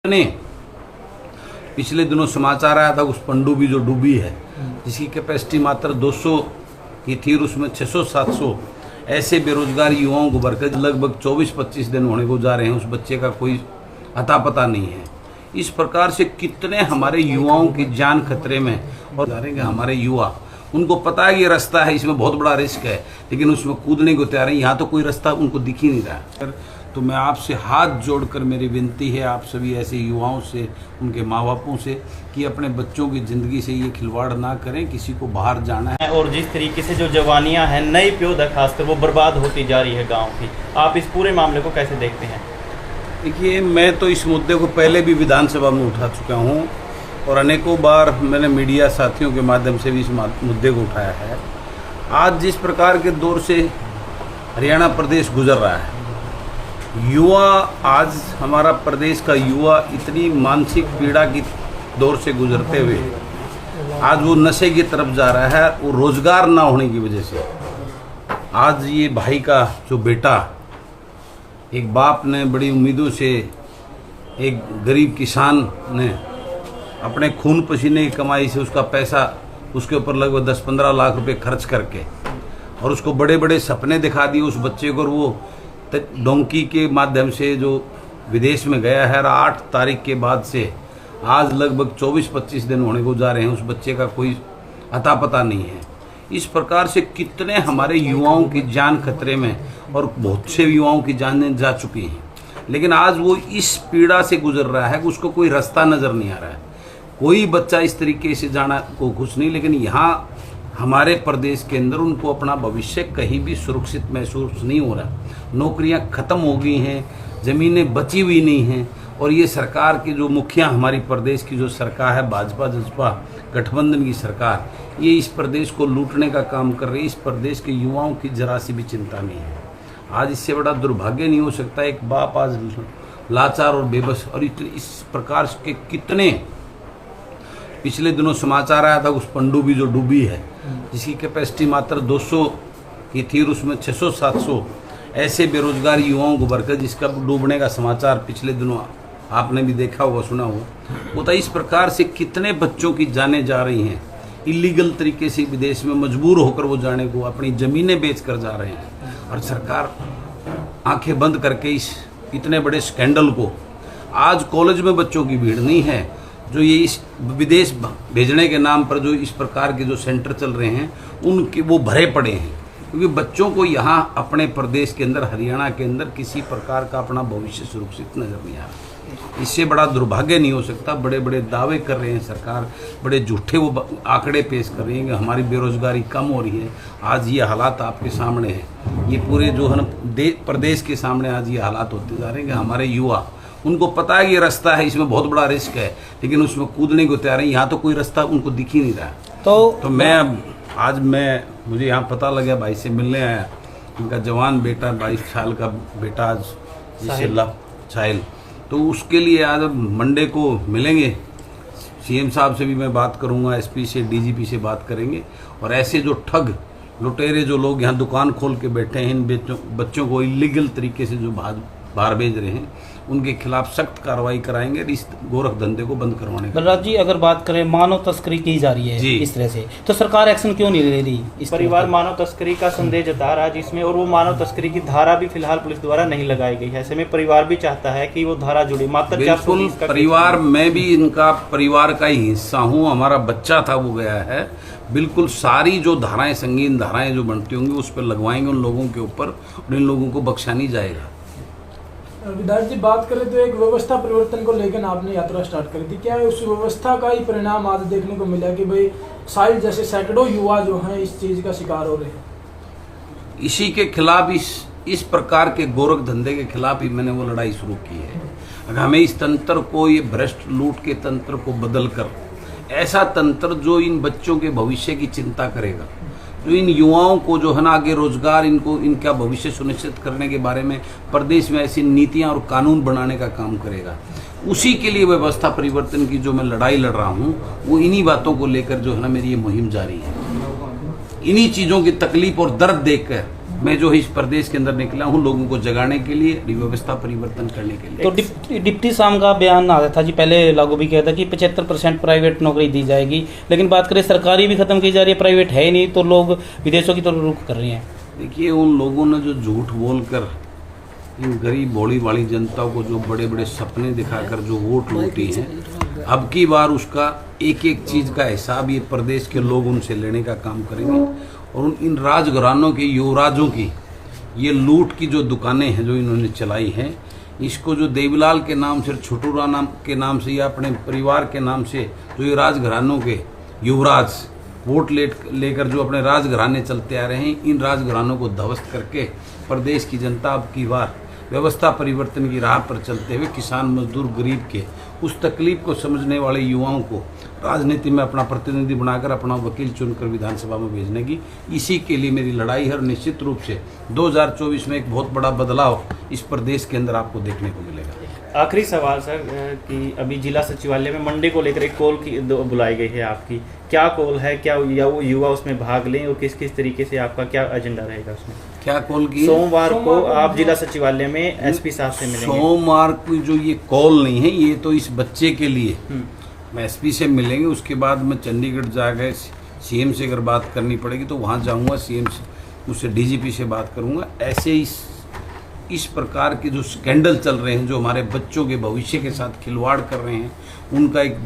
ने पिछले दिनों समाचार आया था उस पनडुब्बी जो डूबी है, जिसकी कैपेसिटी मात्र 200 की थी और उसमें 600-700 ऐसे बेरोजगार युवाओं को भरकर लगभग 24-25 दिन होने को जा रहे हैं। उस बच्चे का कोई अता पता नहीं है। इस प्रकार से कितने हमारे युवाओं की जान खतरे में और जा रहे हैं। हमारे युवा, उनको पता है ये रास्ता है, इसमें बहुत बड़ा रिस्क है, लेकिन उसमें कूदने को तैयार है। यहाँ तो कोई रास्ता उनको दिख ही नहीं रहा। तो मैं आपसे हाथ जोड़कर मेरी विनती है आप सभी ऐसे युवाओं से, उनके माँ बापों से, कि अपने बच्चों की ज़िंदगी से ये खिलवाड़ ना करें। किसी को बाहर जाना है और जिस तरीके से जो जवानियाँ हैं, नई प्योद है खासकर, वो बर्बाद होती जा रही है गाँव की, आप इस पूरे मामले को कैसे देखते हैं? देखिए, मैं तो इस मुद्दे को पहले भी विधानसभा में उठा चुका हूँ और अनेकों बार मैंने मीडिया साथियों के माध्यम से भी इस मुद्दे को उठाया है। आज जिस प्रकार के दौर से हरियाणा प्रदेश गुजर रहा है, युवा, आज हमारा प्रदेश का युवा इतनी मानसिक पीड़ा की दौर से गुजरते हुए आज वो नशे की तरफ जा रहा है। वो रोजगार ना होने की वजह से आज ये भाई का जो बेटा, एक बाप ने बड़ी उम्मीदों से, एक गरीब किसान ने अपने खून पसीने की कमाई से उसका पैसा, उसके ऊपर लगभग 10-15 लाख रुपए खर्च करके और उसको बड़े बड़े सपने दिखा दिए उस बच्चे को, और वो डोंकी के माध्यम से जो विदेश में गया है। 8 तारीख के बाद से आज लगभग 24-25 दिन होने को जा रहे हैं। उस बच्चे का कोई अता पता नहीं है। इस प्रकार से कितने हमारे युवाओं की जान खतरे में और बहुत से युवाओं की जानें जा चुकी हैं, लेकिन आज वो इस पीड़ा से गुजर रहा है कि उसको कोई रास्ता नज़र नहीं आ रहा है। कोई बच्चा इस तरीके से जाना को खुश नहीं, लेकिन यहाँ हमारे प्रदेश के अंदर उनको अपना भविष्य कहीं भी सुरक्षित महसूस नहीं हो रहा। नौकरियां खत्म हो गई हैं, ज़मीनें बची हुई नहीं हैं, और ये सरकार की जो मुखिया, हमारी प्रदेश की जो सरकार है, भाजपा जसपा गठबंधन की सरकार, ये इस प्रदेश को लूटने का काम कर रही है। इस प्रदेश के युवाओं की जरा सी भी चिंता नहीं है। आज इससे बड़ा दुर्भाग्य नहीं हो सकता। एक बाप आज लाचार और बेबस, और इस प्रकार के कितने पिछले दिनों समाचार आया था उस पनडुब्बी जो डूबी है, जिसकी कैपेसिटी मात्र 200 की थी और उसमें 600-700 ऐसे बेरोजगार युवाओं को भरकर, जिसका डूबने का समाचार पिछले दिनों आपने भी देखा होगा, सुना होगा। वो तो इस प्रकार से कितने बच्चों की जानें जा रही हैं, इलीगल तरीके से विदेश में मजबूर होकर वो जाने को, अपनी ज़मीनें बेच कर जा रहे हैं, और सरकार आंखें बंद करके इस इतने बड़े स्कैंडल को, आज कॉलेज में बच्चों की भीड़ नहीं है, जो ये इस विदेश भेजने के नाम पर जो इस प्रकार के जो सेंटर चल रहे हैं, उनके वो भरे पड़े हैं, क्योंकि बच्चों को यहाँ अपने प्रदेश के अंदर, हरियाणा के अंदर किसी प्रकार का अपना भविष्य सुरक्षित नजर नहीं आ रहा। इससे बड़ा दुर्भाग्य नहीं हो सकता। बड़े बड़े दावे कर रहे हैं सरकार, बड़े झूठे वो आंकड़े पेश कर रही है कि हमारी बेरोजगारी कम हो रही है। आज ये हालात आपके सामने है, ये पूरे जो है ना प्रदेश के सामने आज ये हालात होते जा रहे हैं कि हमारे युवा, उनको पता है ये रास्ता है, इसमें बहुत बड़ा रिस्क है, लेकिन उसमें कूदने को तैयार है। यहाँ तो कोई रास्ता उनको दिख ही नहीं रहा। तो मैं मुझे यहाँ पता लगा, भाई से मिलने आया, उनका जवान बेटा, 22 साल का बेटा, आज साहिल, तो उसके लिए आज मंडे को मिलेंगे। सीएम साहब से भी मैं बात करूँगा, एसपी से, डीजीपी से बात करेंगे, और ऐसे जो ठग लुटेरे जो लोग यहाँ दुकान खोल के बैठे हैं, इन बच्चों को इलीगल तरीके से जो बाहर भेज रहे हैं, उनके खिलाफ सख्त कार्रवाई कराएंगे, इस गोरख धंधे को बंद करवाने का। बलराज जी, अगर बात करें, मानव तस्करी की जा रही है इस तरह से, तो सरकार एक्शन क्यों नहीं ले रही? इस परिवार मानव तस्करी का संदेह जता रहा है जिसमें, और वो मानव तस्करी की धारा भी फिलहाल पुलिस द्वारा नहीं लगाई गई है। ऐसे में परिवार भी चाहता है कि वो धारा जुड़े। मात्र बिल्कुल परिवार, मैं भी इनका परिवार का ही हिस्सा हूँ। हमारा बच्चा था, वो गया है। बिल्कुल सारी जो धाराएं, संगीन धाराएं जो बनती होंगी, उस पर लगवाएंगे उन लोगों के ऊपर, और इन लोगों को बख्शा नहीं जाएगा। विधायक जी, बात करें तो एक व्यवस्था परिवर्तन को लेकर आपने यात्रा स्टार्ट करी थी, क्या उस व्यवस्था का ही परिणाम आज देखने को मिला कि भाई साहिल जैसे सैकड़ों युवा जो हैं इस चीज का शिकार हो रहे हैं? इसी के खिलाफ, इस प्रकार के गोरख धंधे के खिलाफ ही मैंने वो लड़ाई शुरू की है। अगर हमें इस तंत्र को, ये भ्रष्ट लूट के तंत्र को बदल कर, ऐसा तंत्र जो इन बच्चों के भविष्य की चिंता करेगा, जो इन युवाओं को जो है ना आगे रोजगार, इनको इनका भविष्य सुनिश्चित करने के बारे में प्रदेश में ऐसी नीतियां और कानून बनाने का काम करेगा, उसी के लिए व्यवस्था परिवर्तन की जो मैं लड़ाई लड़ रहा हूं, वो इन्हीं बातों को लेकर जो है ना मेरी ये मुहिम जारी है। इन्हीं चीज़ों की तकलीफ और दर्द देखकर मैं जो है इस प्रदेश के अंदर निकला हूँ लोगों को जगाने के लिए, व्यवस्था परिवर्तन करने के लिए। तो डिप्टी साहब का बयान आ रहा था जी, पहले लागू भी किया था कि 75% प्राइवेट नौकरी दी जाएगी, लेकिन बात करें सरकारी भी खत्म की जा रही है, प्राइवेट है ही नहीं, तो लोग विदेशों की तरफ रुख कर रहे हैं। देखिए, उन लोगों ने जो झूठ बोलकर इन गरीब भोली वाली जनता को जो बड़े बड़े सपने दिखाकर जो वोट लूटी हैं, अब की बार उसका एक एक चीज़ का हिसाब ये प्रदेश के लोग उनसे लेने का काम करेंगे। और इन राजघरानों के युवराजों की ये लूट की जो दुकानें हैं जो इन्होंने चलाई हैं, इसको जो देवीलाल के नाम से, छोटूरा नाम के नाम से या अपने परिवार के नाम से जो ये राजघरानों के युवराज वोट लेकर जो अपने राजघराने चलते आ रहे हैं, इन राजघरानों को ध्वस्त करके प्रदेश की जनता अब की बार व्यवस्था परिवर्तन की राह पर चलते हुए किसान मजदूर गरीब के उस तकलीफ को समझने वाले युवाओं को राजनीति में अपना प्रतिनिधि बनाकर अपना वकील चुनकर विधानसभा में भेजने की, इसी के लिए मेरी लड़ाई है। और निश्चित रूप से 2024 में एक बहुत बड़ा बदलाव इस प्रदेश के अंदर आपको देखने को मिलेगा। आखिरी सवाल सर, कि अभी जिला सचिवालय में मंडे को लेकर एक कॉल की बुलाई गई है आपकी, क्या कॉल है, क्या युवा उसमें भाग लें और किस किस तरीके से आपका क्या एजेंडा रहेगा उसमें? क्या कॉल की? सोमवार को आप जिला सचिवालय में एसपी साहब से मिलेंगे। सोमवार को जो ये कॉल नहीं है, ये तो इस बच्चे के लिए मैं एसपी से मिलेंगे, उसके बाद मैं चंडीगढ़ जाकर सीएम से अगर बात करनी पड़ेगी तो वहाँ जाऊँगा, सीएम से उससे डीजीपी से बात करूँगा। ऐसे इस प्रकार के जो स्कैंडल चल रहे हैं, जो हमारे बच्चों के भविष्य के साथ खिलवाड़ कर रहे हैं, उनका एक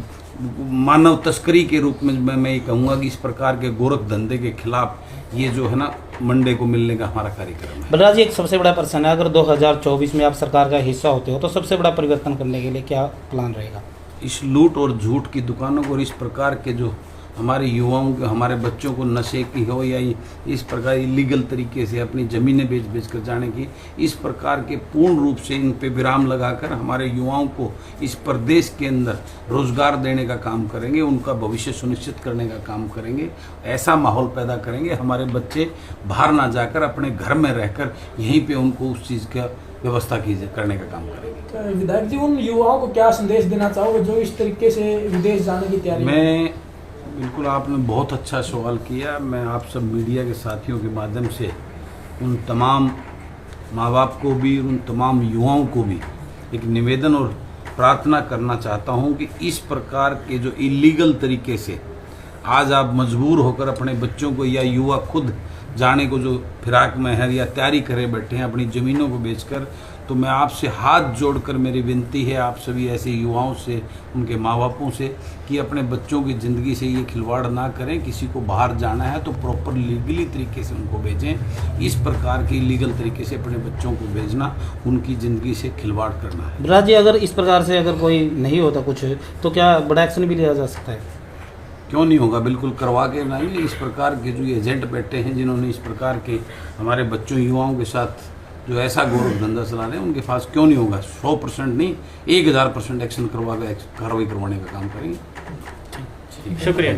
मानव तस्करी के रूप में मैं ये कहूँगा कि इस प्रकार के गोरख धंधे के खिलाफ ये जो है ना मंडे को मिलने का हमारा कार्यक्रम है। बलराज जी, एक सबसे बड़ा प्रश्न है, अगर 2024 में आप सरकार का हिस्सा होते हो तो सबसे बड़ा परिवर्तन करने के लिए क्या प्लान रहेगा? इस लूट और झूठ की दुकानों को और इस प्रकार के जो हमारे युवाओं के, हमारे बच्चों को नशे की हो या इस प्रकार इलीगल तरीके से अपनी ज़मीनें बेच कर जाने की, इस प्रकार के पूर्ण रूप से इन पे विराम लगाकर हमारे युवाओं को इस प्रदेश के अंदर रोज़गार देने का काम करेंगे, उनका भविष्य सुनिश्चित करने का काम करेंगे, ऐसा माहौल पैदा करेंगे हमारे बच्चे बाहर ना जाकर अपने घर में रहकर यहीं पे उनको उस चीज़ का व्यवस्था करने का काम करेंगे। विधायक जी, उन युवाओं को क्या संदेश देना चाहोगे जो इस तरीके से विदेश जाने की तैयारी? मैं बिल्कुल, आपने बहुत अच्छा सवाल किया। मैं आप सब मीडिया के साथियों के माध्यम से उन तमाम माँ बाप को भी, उन तमाम युवाओं को भी एक निवेदन और प्रार्थना करना चाहता हूँ कि इस प्रकार के जो इलीगल तरीके से आज आप मजबूर होकर अपने बच्चों को या युवा खुद जाने को जो फिराक में है या तैयारी करे बैठे हैं अपनी ज़मीनों को बेचकर, तो मैं आपसे हाथ जोड़कर मेरी विनती है आप सभी ऐसे युवाओं से, उनके माँ बापों से, कि अपने बच्चों की ज़िंदगी से ये खिलवाड़ ना करें। किसी को बाहर जाना है तो प्रॉपर लीगली तरीके से उनको भेजें। इस प्रकार के इलीगल तरीके से अपने बच्चों को भेजना उनकी ज़िंदगी से खिलवाड़ करना है। बलराज जी, अगर इस प्रकार से अगर कोई नहीं होता कुछ, तो क्या बड़ा एक्शन भी लिया जा सकता है? क्यों नहीं होगा, बिल्कुल करवा के लाएंगे। इस प्रकार के जो एजेंट बैठे हैं जिन्होंने इस प्रकार के हमारे बच्चों युवाओं के साथ जो ऐसा गोरख धंधा चला रहे हैं, उनके पास क्यों नहीं होगा, 100% नहीं 1000% एक्शन करवा के कार्रवाई करवाने का काम करेंगे। शुक्रिया।